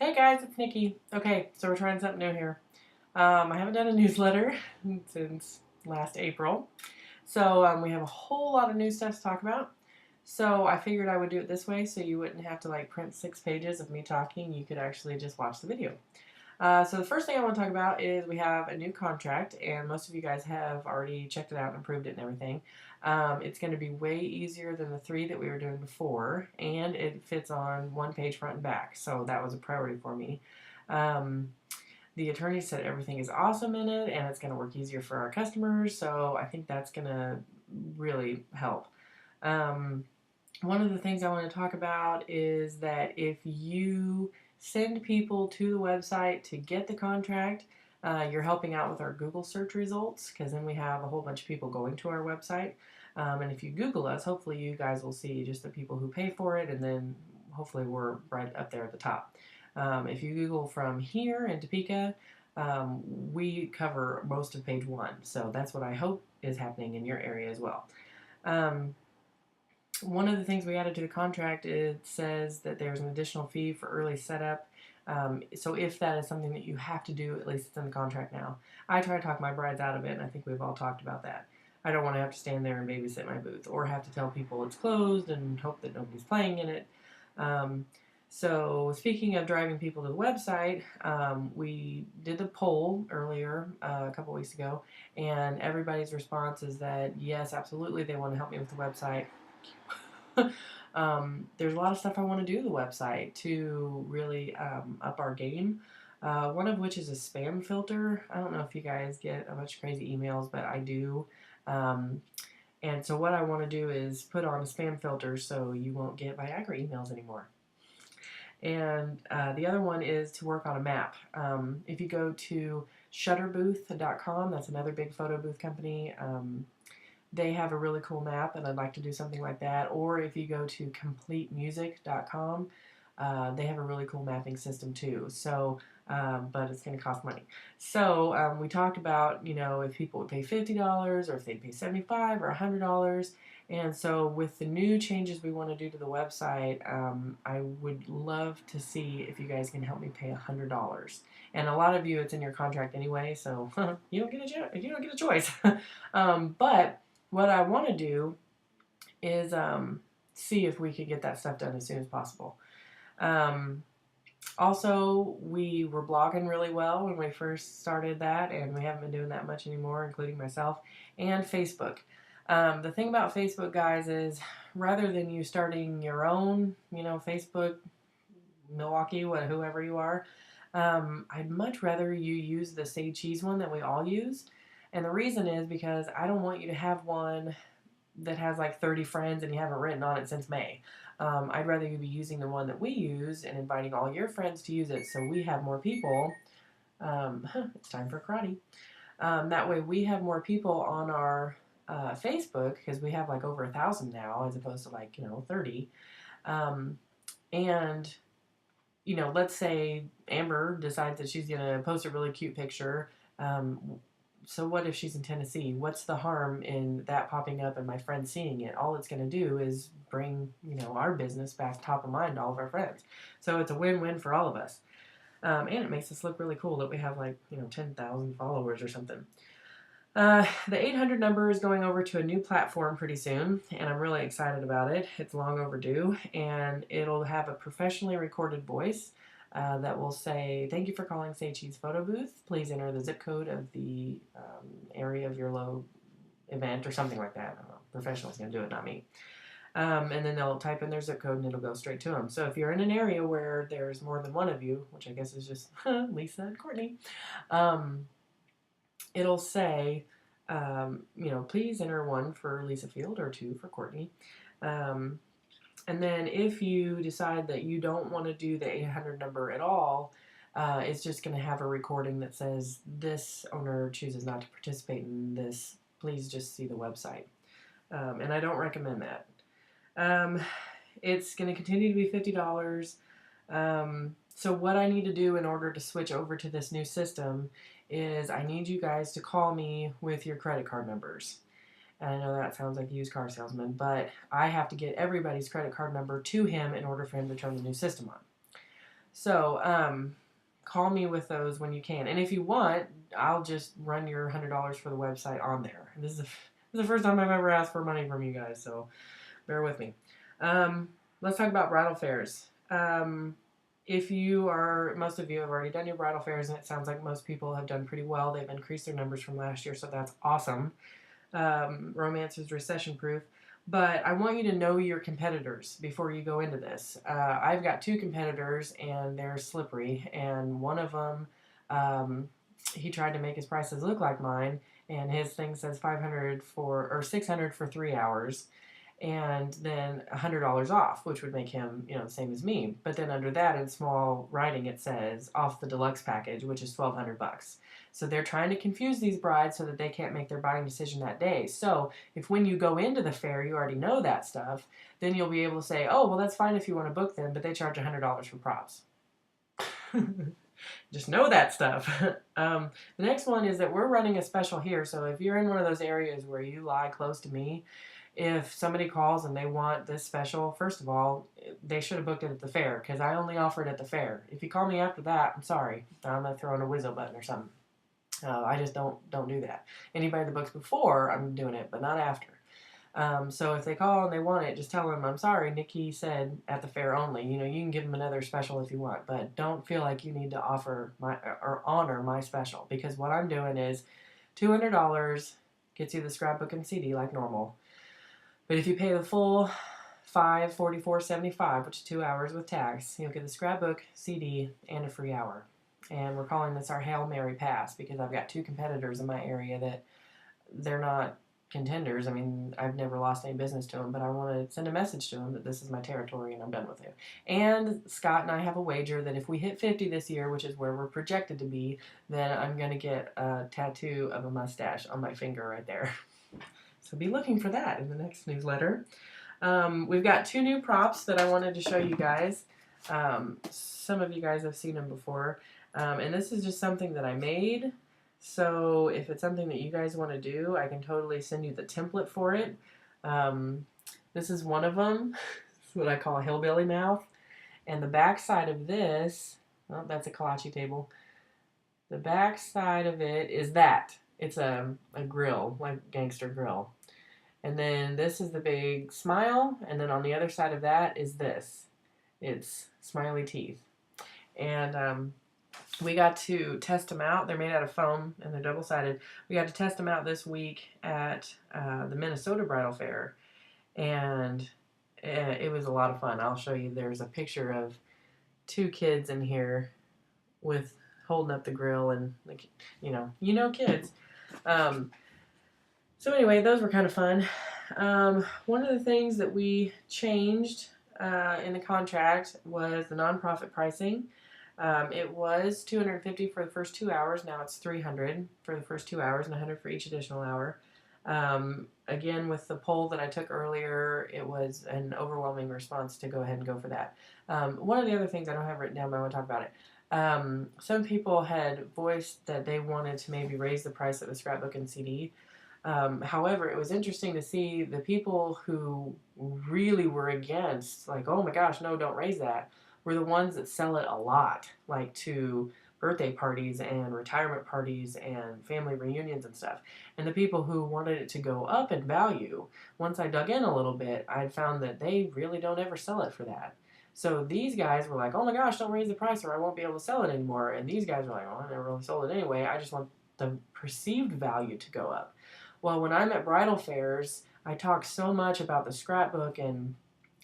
Hey guys, it's Nikki. Okay, so we're trying something new here. I haven't done a newsletter since last April, so we have a whole lot of new stuff to talk about. So I figured I would do it this way, so you wouldn't have to like print 6 pages of me talking. You could actually just watch the video. So the first thing I want to talk about is we have a new contract, and most of you guys have already checked it out and approved it and everything. It's going to be way easier than the 3 that we were doing before, and it fits on 1 page front and back, so that was a priority for me. Um, the attorney said everything is awesome in it, and it's going to work easier for our customers, so I think that's going to really help. Um, One of the things I want to talk about is that if you send people to the website to get the contract, you're helping out with our Google search results, because then we have a whole bunch of people going to our website. And if you Google us, hopefully you guys will see just the people who pay for it, and then hopefully we're right up there at the top. If you Google from here in Topeka, we cover most of page 1, so that's what I hope is happening in your area as well. One of the things we added to the contract, it says that there's an additional fee for early setup. So if that is something that you have to do, at least it's in the contract now. I try to talk my brides out of it, and I think we've all talked about that. I don't want to have to stand there and babysit my booth, or have to tell people it's closed and hope that nobody's playing in it. So speaking of driving people to the website, we did the poll earlier, a couple weeks ago, and everybody's response is that yes, absolutely, they want to help me with the website. There's a lot of stuff I want to do to the website to really up our game. One of which is a spam filter. I don't know if you guys get a bunch of crazy emails, but I do. And so what I want to do is put on a spam filter so you won't get Viagra emails anymore. And the other one is to work on a map. If you go to shutterbooth.com, that's another big photo booth company. They have a really cool map, and I'd like to do something like that. Or if you go to completemusic.com, they have a really cool mapping system too. So, but it's going to cost money. So we talked about, if people would pay $50 or if they'd pay $75 or $100. And so with the new changes we want to do to the website, I would love to see if you guys can help me pay $100. And a lot of you, it's in your contract anyway, so you don't get a choice. But what I want to do is see if we could get that stuff done as soon as possible. Also, we were blogging really well when we first started that, and we haven't been doing that much anymore, including myself, and Facebook. The thing about Facebook, guys, is rather than you starting your own, Facebook, Milwaukee, whoever you are, I'd much rather you use the Say Cheese one that we all use. And the reason is because I don't want you to have one that has like 30 friends and you haven't written on it since May. I'd rather you be using the one that we use and inviting all your friends to use it so we have more people. It's time for karate. That way we have more people on our Facebook, because we have like over 1,000 now as opposed to 30. And let's say Amber decides that she's going to post a really cute picture. So what if she's in Tennessee? What's the harm in that popping up and my friends seeing it? All it's going to do is bring, our business back top of mind to all of our friends. So it's a win-win for all of us. And it makes us look really cool that we have 10,000 followers or something. The 800 number is going over to a new platform pretty soon, and I'm really excited about it. It's long overdue, and it'll have a professionally recorded voice that will say, "Thank you for calling Say Cheese Photo Booth. Please enter the zip code of the area of your low event," or something like that. I don't know. Professional's going to do it, not me. And then they'll type in their zip code, and it'll go straight to them. So if you're in an area where there's more than one of you, which I guess is just Lisa and Courtney, it'll say, please enter 1 for Lisa Field or 2 for Courtney. And then if you decide that you don't want to do the 800 number at all, it's just going to have a recording that says, "This owner chooses not to participate in this. Please just see the website." And I don't recommend that. It's going to continue to be $50. So what I need to do in order to switch over to this new system is I need you guys to call me with your credit card numbers. And I know that sounds like a used car salesman, but I have to get everybody's credit card number to him in order for him to turn the new system on. So call me with those when you can. And if you want, I'll just run your $100 for the website on there. This is the first time I've ever asked for money from you guys, so bear with me. Let's talk about bridal fairs. If you are, most of you have already done your bridal fairs, and it sounds like most people have done pretty well. They've increased their numbers from last year, so that's awesome. Romance is recession proof. But I want you to know your competitors before you go into this. I've got two competitors, and they're slippery. And one of them, he tried to make his prices look like mine, and his thing says 500 for or 600 for 3 hours, and then $100 off, which would make him, the same as me. But then under that, in small writing, it says off the deluxe package, which is $1,200. So they're trying to confuse these brides so that they can't make their buying decision that day. So if when you go into the fair, you already know that stuff, then you'll be able to say, oh, well, that's fine if you want to book them, but they charge $100 for props. Just know that stuff. The next one is that we're running a special here. So if you're in one of those areas where you lie close to me, if somebody calls and they want this special, first of all, they should have booked it at the fair because I only offer it at the fair. If you call me after that, I'm sorry. I'm going to throw in a Wizzo button or something. I just don't do that. Anybody that books before, I'm doing it, but not after. So if they call and they want it, just tell them, I'm sorry, Nikki said at the fair only. You can give them another special if you want, but don't feel like you need to offer or honor my special because what I'm doing is $200 gets you the scrapbook and CD like normal. But if you pay the full $544.75, which is 2 hours with tax, you'll get the scrapbook, CD, and a free hour. And we're calling this our Hail Mary Pass because I've got two competitors in my area that they're not contenders. I mean, I've never lost any business to them, but I want to send a message to them that this is my territory and I'm done with it. And Scott and I have a wager that if we hit 50 this year, which is where we're projected to be, then I'm going to get a tattoo of a mustache on my finger right there. So be looking for that in the next newsletter. We've got two new props that I wanted to show you guys. Some of you guys have seen them before. And this is just something that I made. So if it's something that you guys want to do, I can totally send you the template for it. This is one of them. It's what I call a hillbilly mouth. And the back side of this, well, that's a kolache table. The back side of it is that. It's a grill, like gangster grill. And then this is the big smile. And then on the other side of that is this. It's smiley teeth. And we got to test them out. They're made out of foam and they're double-sided. We got to test them out this week at the Minnesota Bridal Fair. And it was a lot of fun. I'll show you. There's a picture of two kids in here with holding up the grill and, like, kids. So anyway, those were kind of fun. One of the things that we changed in the contract was the nonprofit pricing. It was $250 for the first 2 hours. Now it's $300 for the first 2 hours and $100 for each additional hour. Again, with the poll that I took earlier, it was an overwhelming response to go ahead and go for that. One of the other things I don't have written down, but I want to talk about it. Some people had voiced that they wanted to maybe raise the price of the scrapbook and CD. However, it was interesting to see the people who really were against, like, oh my gosh, no, don't raise that, were the ones that sell it a lot, like to birthday parties and retirement parties and family reunions and stuff. And the people who wanted it to go up in value, once I dug in a little bit, I found that they really don't ever sell it for that. So these guys were like, oh my gosh, don't raise the price or I won't be able to sell it anymore. And these guys were like, oh, I never really sold it anyway. I just want the perceived value to go up. Well, when I'm at bridal fairs, I talk so much about the scrapbook and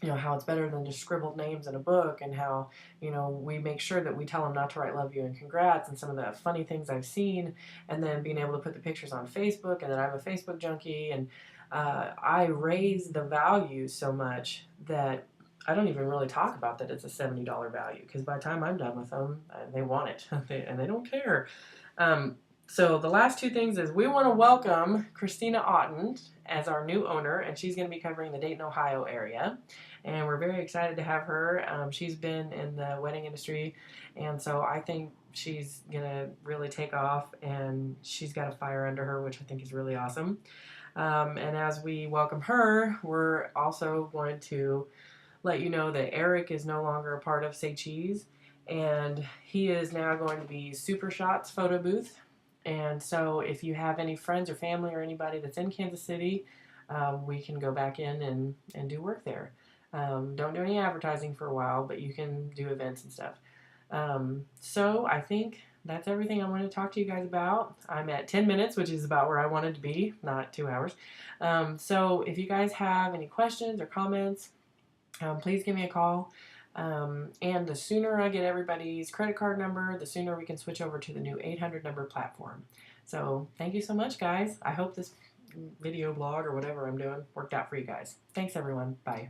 how it's better than just scribbled names in a book and how, we make sure that we tell them not to write love you and congrats and some of the funny things I've seen and then being able to put the pictures on Facebook and then I'm a Facebook junkie and I raise the value so much that I don't even really talk about that it's a $70 value because by the time I'm done with them, they want it and they don't care. So the last two things is we want to welcome Christina Otten as our new owner, and she's going to be covering the Dayton, Ohio area. And we're very excited to have her. She's been in the wedding industry, and so I think she's going to really take off, and she's got a fire under her, which I think is really awesome. And as we welcome her, we're also going to let you know that Eric is no longer a part of Say Cheese. and he is now going to be Super Shots photo booth. And so if you have any friends or family or anybody that's in Kansas City, we can go back in and do work there. Don't do any advertising for a while, but you can do events and stuff. So I think that's everything I wanted to talk to you guys about. I'm at 10 minutes, which is about where I wanted to be, not 2 hours. So if you guys have any questions or comments, please give me a call. And the sooner I get everybody's credit card number, the sooner we can switch over to the new 800 number platform. So thank you so much, guys. I hope this video blog or whatever I'm doing worked out for you guys. Thanks, everyone. Bye.